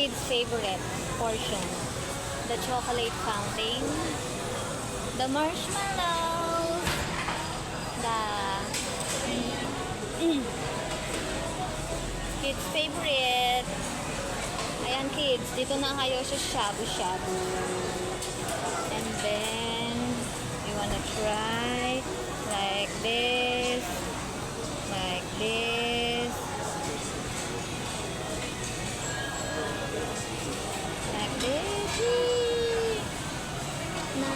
kids' favorite portion. The chocolate fountain, the marshmallows, the kids' favorite. Ayan kids, dito na kayo sa shabu-shabu. And then, you wanna try like this, like this, like this. Na.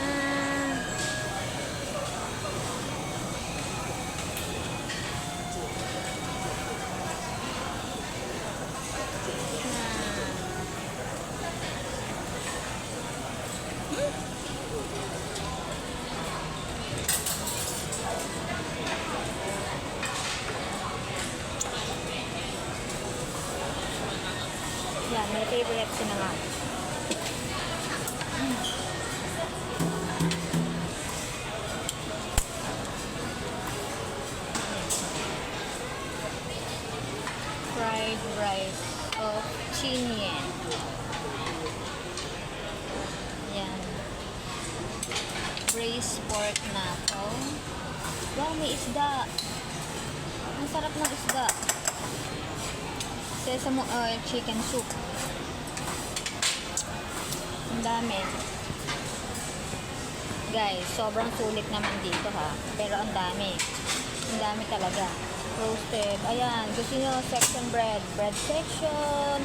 Yan, may favorite sila nga. Fried rice of Chinien. Yan. Braised pork knuckle. Wow, may isda. Ang sarap ng isda. Sesame oil chicken soup. Ang dami. Guys, sobrang sulit naman dito ha. Pero ang dami. Ang dami talaga. Roasted. Ayan, gusto nyo section bread. Bread section.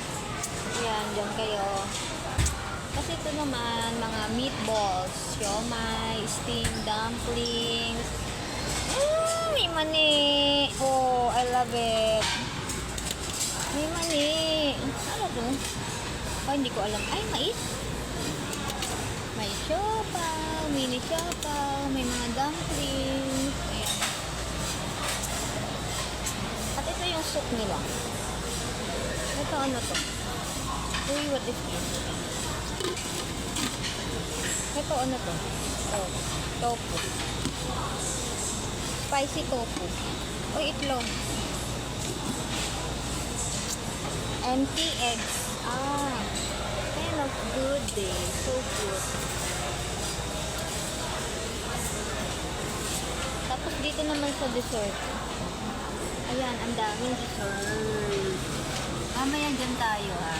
Ayan, dyan kayo. Kasi ito naman, mga meatballs, siomai, steamed dumplings. May mani. Oh, I love it. May mani. Ano to? Oh, hindi ko alam. Ay, mais. May siopaw, mini siopaw, may mga dumplings. Ayan. At ito yung soup nila. Ito ano to? Uy, what is this? Ito ano to? Oh, tofu. Spicy tofu. Uy, itlog. Empty eggs. Ah, kind of good eh. So good. Tapos dito naman sa dessert. Ayan, ang daming dessert. Mamaya dyan tayo ha.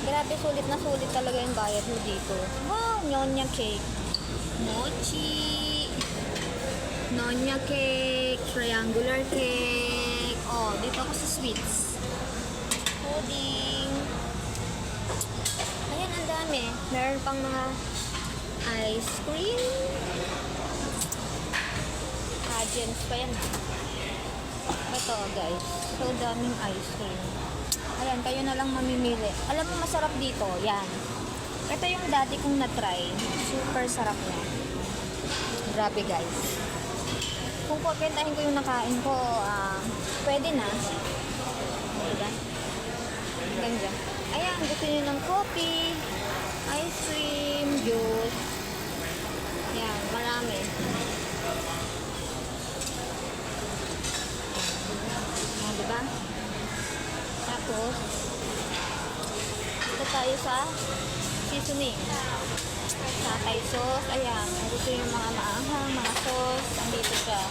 Grabe, sulit na sulit talaga yung bayad mo dito. Wow, nyonya cake. Mochi. Nyonya cake. Triangular cake. Oh, dito ako sa sweets. Pudding. Ayan, ang dami. Meron pang mga ice cream. Pageants pa yan. Ito guys. So daming ice cream. Ayan, kayo na lang mamimili. Alam mo masarap dito. Yan. Ito yung dati kong na-try. Super sarap na. Grabe guys. Kung pupintahin ko yung nakain ko, pwede na. Diba? Hanggang dyan. Ayan, gusto nyo ng coffee, ice cream, juice. Yan, marami. Ayan, diba? Tapos, ito tayo sa seasoning. Sa Thai sauce. Ayan, kung gusto yung mga maanghang, mga sauce, andito siya.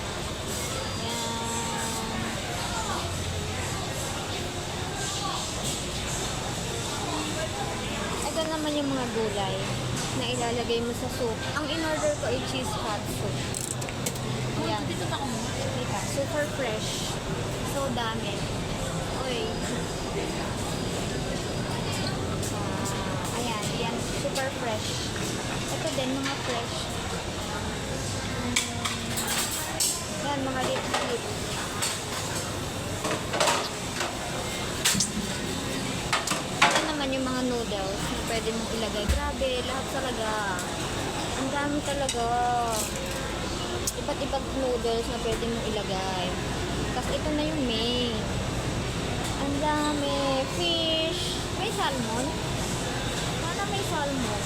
Ito naman yung mga gulay na ilalagay mo sa soup. Ang in-order ko ay cheese hot soup. Ayan. Dito super fresh. So dami. Uy. Ayan. Ayan. Super fresh. Ito din mga fresh. Ayan. Mga lip. Yung mga noodles na pwede mong ilagay. Grabe, lahat talaga. Ang dami talaga. Iba't ibang noodles na pwede mong ilagay. Tapos ito na yung main. Ang dami. Fish. May salmon. Sana may salmon.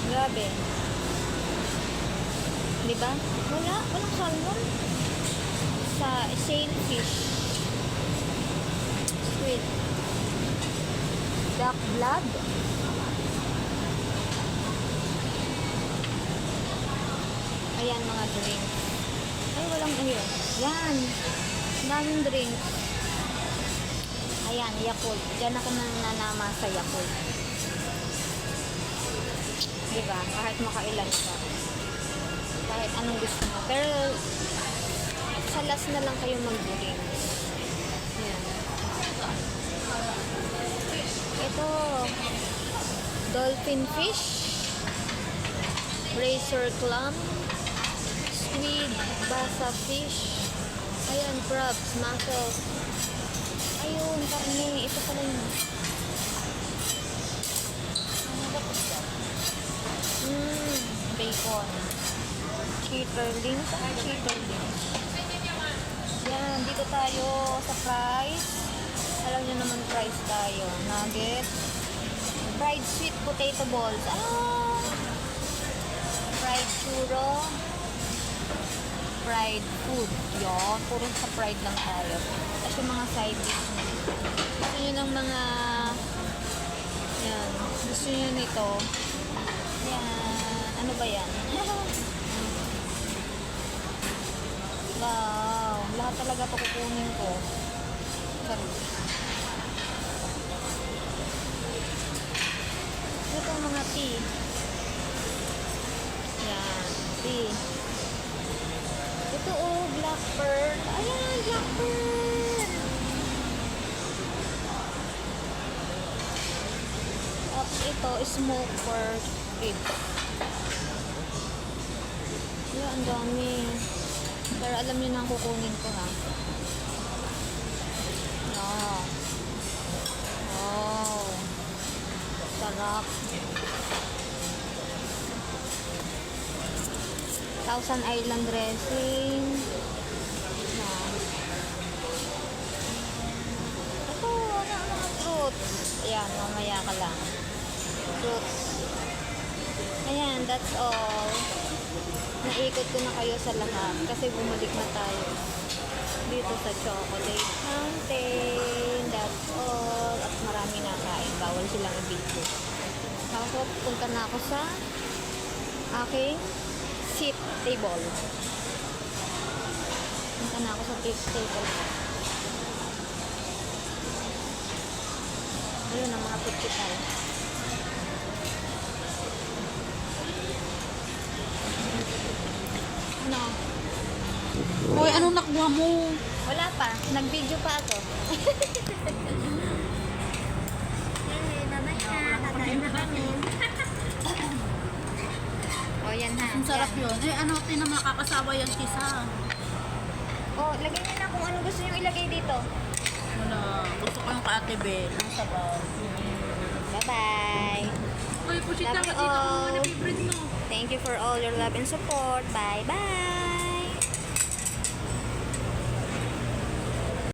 Grabe. Diba? Walang salmon. Sa sailfish. Squid. Duck blood. Ayan, mga drink. Ay, walang ayun. Yan. Ang daming drink. Ayan, Yakult. Diyan ako nananama sa Yakult. Diba? Kahit makailan ka. Kahit anong gusto mo. Pero, sa last na lang kayo mag-drink. Ayan. Ito. Dolphin fish. Razor clam. Squid. Basa fish. Ayan, crabs. Mussels. Ayun, karne. Ito pala yun. Bacon. Chitterlings. Chitterlings. Yan, dito tayo sa fries. Alam nyo naman fries tayo. Nuggets. Fried sweet potato balls. Fried churro. Fried food. Yun, puro sa fried lang tayo. Tapos yung mga side dish. Gusto nyo ng mga yan. Gusto nyo nito. Yan. Ano ba yan? Wow. Lahat talaga ito kukunin ko. Sorry. Ito mga tea. Yan. Tea. Ito black pearl. Ayan, black pearl. At ito, smoked pork ribs. Ayan, ang dami. Pero alam niyo na ang kukunin ko, ha. Oh. Oh. Sarap. Thousand Island dressing. Yan. Ito, mga fruits. Ayan, mamaya ka lang. Fruits. Ayan, that's all. Naikot ko na kayo sa lahat kasi bumalik na tayo dito sa Chocolate Fountain. That's all. At marami na kain. Bawal silang i-video. Tapos, punta na ako sa aking seat table. Punta na ako sa table. Ayun ang mga picture. Ano? Hoy, anong nakuha mo? Wala pa. Nag-video pa ako. Kakain na kami. O, yan ha. Ang sarap Yan. yun. Eh, ano, na makakasawa yung kisa. O, lagay niyo na kung ano gusto niyo ilagay dito. Wala. Gusto ko yung ka-Ate Bel. Ang sabaw. Bye-bye. Hoy, pusit Love na you kasi ito all. ang favorite mo. Thank you for all your love and support. Bye-bye.